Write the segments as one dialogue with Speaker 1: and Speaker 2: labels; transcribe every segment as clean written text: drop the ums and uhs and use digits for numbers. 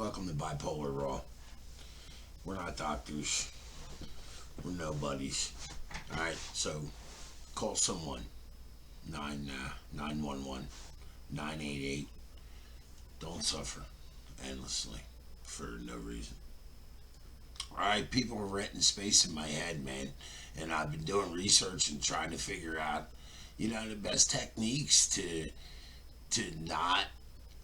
Speaker 1: Welcome to Bipolar-raw. We're not doctors. We're nobodies. Alright, so call someone. 911 988. Don't suffer endlessly for no reason. Alright, people are renting space in my head, man. And I've been doing research and trying to figure out, the best techniques to not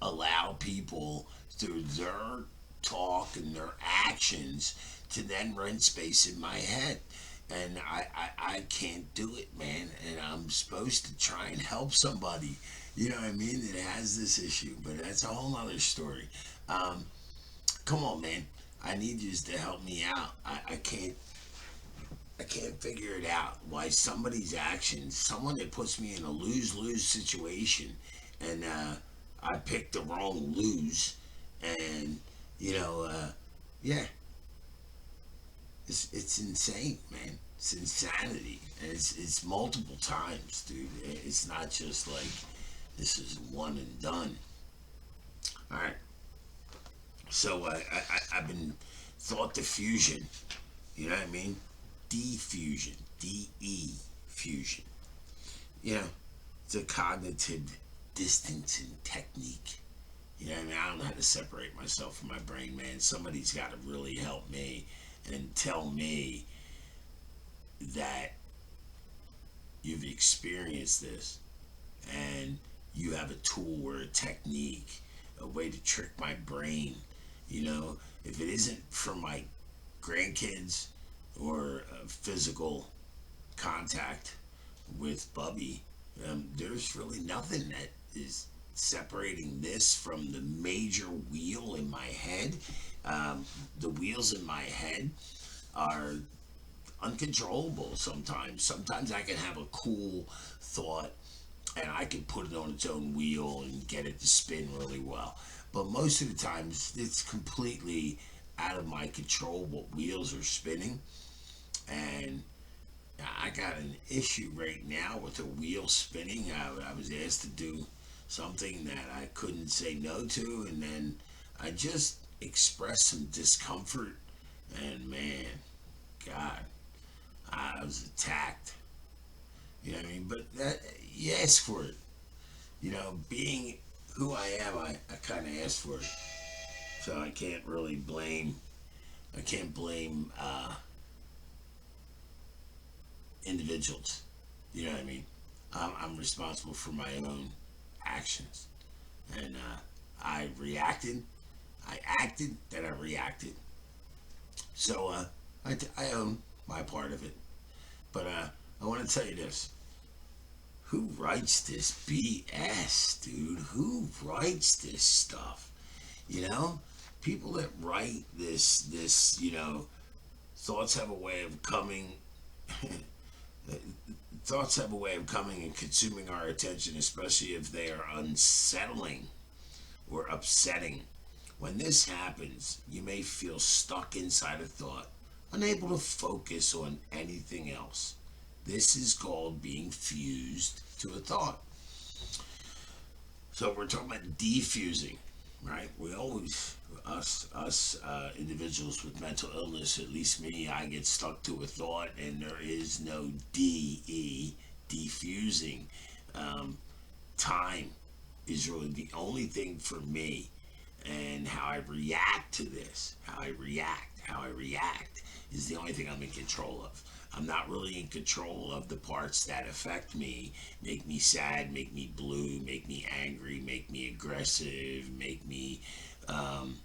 Speaker 1: allow people through their talk and their actions to then rent space in my head. And I can't do it, man. And I'm supposed to try and help somebody, that has this issue. But that's a whole other story. Um, Come on, man. I need you to help me out. I can't figure it out why somebody's actions, someone that puts me in a lose lose situation, and I picked the wrong lose, and you know, uh, yeah, it's insane, man. It's insanity, and it's multiple times, dude. It's not just like this is one and done. All right, so I've been thought diffusion. You know what I mean? Diffusion, D-E fusion. You know, it's a cognitive distancing technique. You know what I mean? I don't know how to separate myself from my brain, man. Somebody's got to really help me and tell me that you've experienced this and you have a tool or a technique, a way to trick my brain. If it isn't for my grandkids or physical contact with Bubby, there's really nothing that is separating this from the major wheel in my head. The wheels in my head are uncontrollable sometimes. Sometimes I can have a cool thought and I can put it on its own wheel and get it to spin really well. But most of the times it's completely out of my control what wheels are spinning. And I got an issue right now with the wheel spinning. I was asked to do something that I couldn't say no to, and then I just expressed some discomfort. And man, God, I was attacked. You know what I mean? But that you ask for it. Being who I am, I kind of asked for it. So I can't really blame. I can't blame individuals. You know what I mean? I'm responsible for my own actions, and I reacted. I acted, then I reacted. So I own my part of it. But I want to tell you this: who writes this BS, dude? Who writes this stuff? You know, people that write this, thoughts have a way of coming. Thoughts have a way of coming and consuming our attention, especially if they are unsettling or upsetting. When this happens, you may feel stuck inside a thought, unable to focus on anything else. This is called being fused to a thought. So we're talking about defusing, right? We always, us individuals with mental illness, at least me, I get stuck to a thought, and there is no defusing. Um, Time is really the only thing for me, and how I react to this, how I react is the only thing I'm in control of. I'm not really in control of the parts that affect me, make me sad, make me blue, make me angry, make me aggressive, make me, um,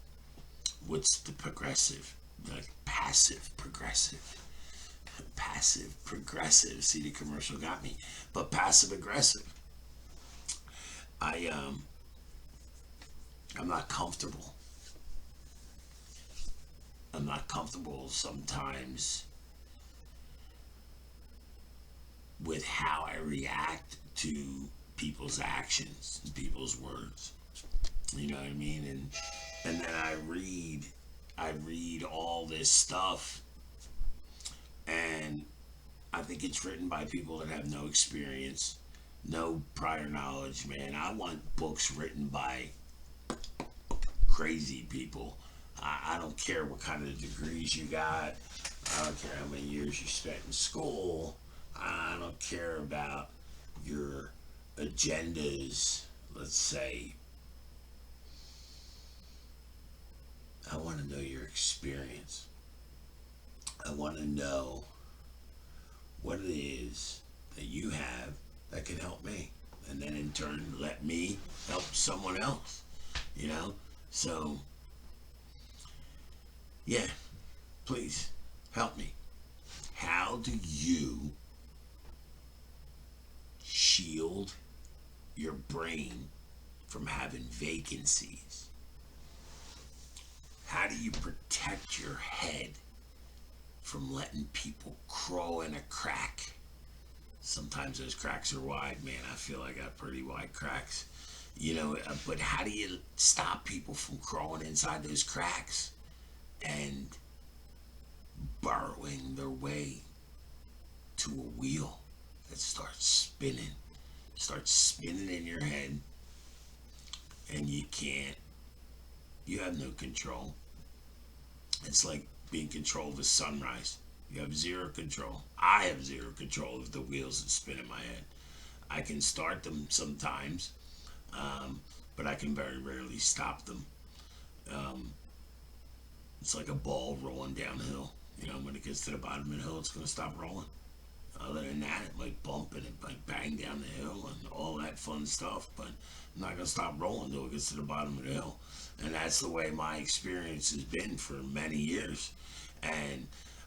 Speaker 1: what's the progressive? Like passive progressive. Passive progressive. See, the commercial got me. But passive aggressive. I I'm not comfortable. I'm not comfortable sometimes with how I react to people's actions, people's words. You know what I mean? And then I read all this stuff, and I think it's written by people that have no experience, no prior knowledge, man. I want books written by crazy people I don't care what kind of degrees you got. I don't care how many years you spent in school. I don't care about your agendas. Let's say, I want to know your experience. I want to know what it is that you have that can help me. And then in turn, let me help someone else, you know? So, yeah, please help me. How do you shield your brain from having vacancies? How do you protect your head from letting people crawl in a crack? Sometimes those cracks are wide, man. I feel I got pretty wide cracks. But how do you stop people from crawling inside those cracks and burrowing their way to a wheel that starts spinning in your head, and you have no control. It's like being in control of a sunrise. You have zero control. I have zero control of the wheels that spin in my head. I can start them sometimes, um, but I can very rarely stop them. Um, it's like a ball rolling downhill. When it gets to the bottom of the hill, it's going to stop rolling. Other than that, it might bump and it might bang down the hill and all that fun stuff, but I'm not going to stop rolling until it gets to the bottom of the hill. And that's the way my experience has been for many years. And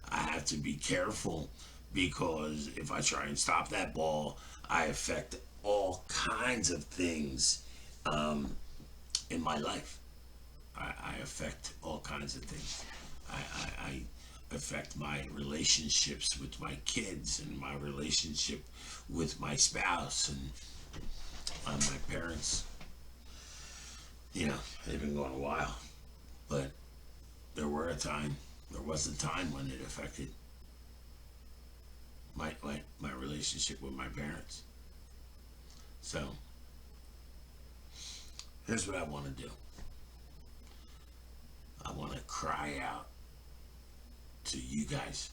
Speaker 1: I have to be careful, because if I try and stop that ball, I affect all kinds of things um, in my life. I affect all kinds of things. I affect my relationships with my kids and my relationship with my spouse and my parents. They've been going a while, but there was a time when it affected my relationship with my parents. So here's what I want to do. I want to cry out to you guys.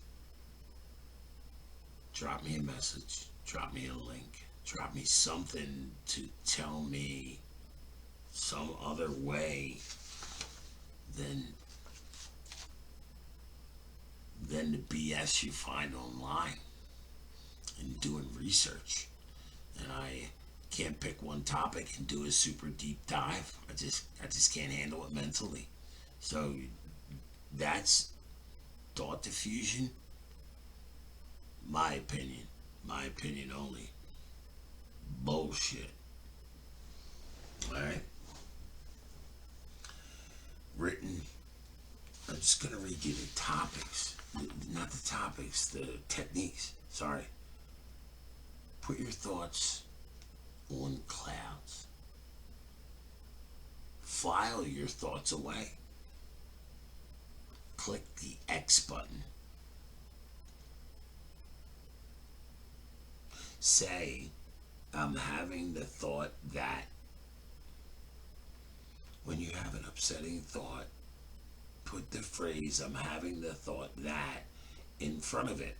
Speaker 1: Drop me a message, drop me a link, drop me something to tell me some other way than the BS you find online and doing research. And I can't pick one topic and do a super deep dive. I just can't handle it mentally. So that's thought diffusion. My opinion. My opinion only. Bullshit. Alright? Written. I'm just gonna read you the topics. Not the topics, the techniques. Sorry. Put your thoughts on clouds. File your thoughts away. Click the X button. Say, I'm having the thought that. When you have an upsetting thought, put the phrase, I'm having the thought that, in front of it.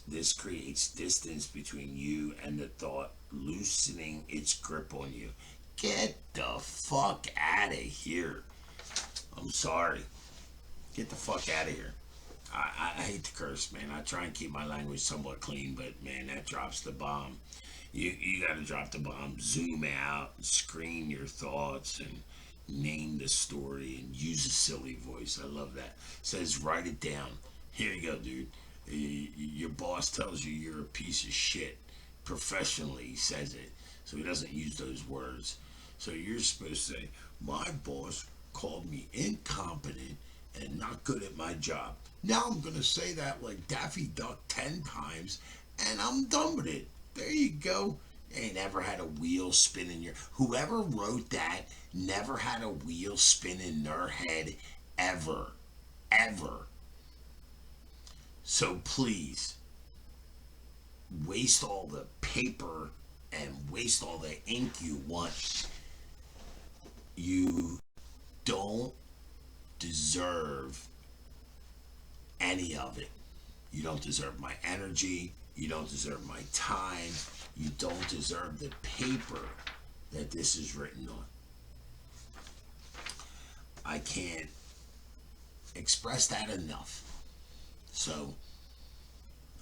Speaker 1: This creates distance between you and the thought, loosening its grip on you. Get the fuck out of here. I'm sorry. Get the fuck out of here. I hate to curse, man. I try and keep my language somewhat clean, but man, that drops the bomb. You gotta drop the bomb. Zoom out, screen your thoughts, and name the story and use a silly voice. I love that. Says write it down. Here you go, dude. Your boss tells you you're a piece of shit. Professionally, he says it, so he doesn't use those words. So you're supposed to say, my boss called me incompetent and not good at my job. Now I'm gonna say that like Daffy Duck 10 times, and I'm done with it. There you go. Ain't never had a wheel spin in your. Whoever wrote that never had a wheel spin in their head ever. Ever. So please, waste all the paper and waste all the ink you want. You don't deserve any of it. You don't deserve my energy. You don't deserve my time. You don't deserve the paper that this is written on. I can't express that enough. So,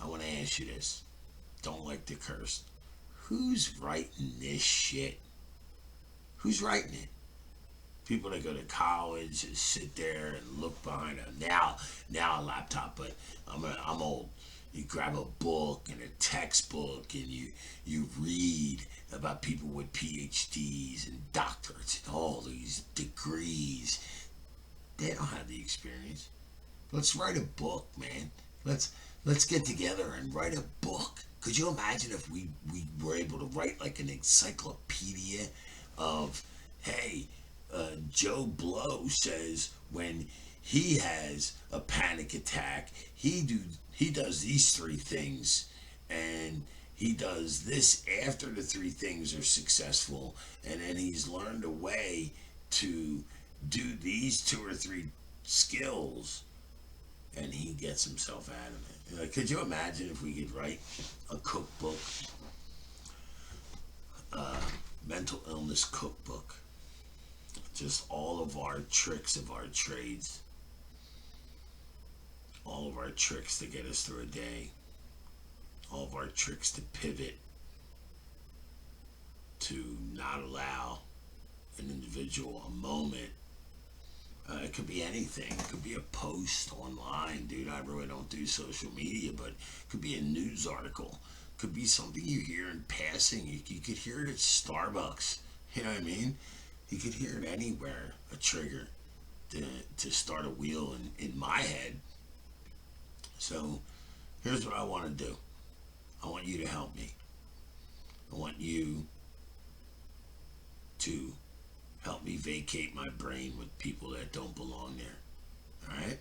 Speaker 1: I want to ask you this. Don't like the curse. Who's writing this shit? Who's writing it? People that go to college and sit there and look behind now a laptop, but I'm old. You grab a book and a textbook and you read about people with PhDs and doctorates and all these degrees. They don't have the experience. Let's write a book, man. Let's get together and write a book. Could you imagine if we were able to write like an encyclopedia of, hey, Joe Blow says when he has a panic attack, he does these three things, and he does this after the three things are successful, and then he's learned a way to do these two or three skills, and he gets himself out of it. Could you imagine if we could write a cookbook, mental illness cookbook? Just all of our tricks of our trades, all of our tricks to get us through a day, all of our tricks to pivot, to not allow an individual a moment. It could be anything. It could be a post online, dude. I really don't do social media, but it could be a news article. It could be something you hear in passing. You could hear it at Starbucks. You know what I mean? You could hear it anywhere. A trigger to start a wheel in my head. So here's what I want to do. I want you to help me. I want you to help me vacate my brain with people that don't belong there. All right?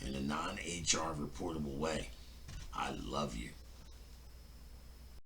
Speaker 1: In a non-HR reportable way. I love you.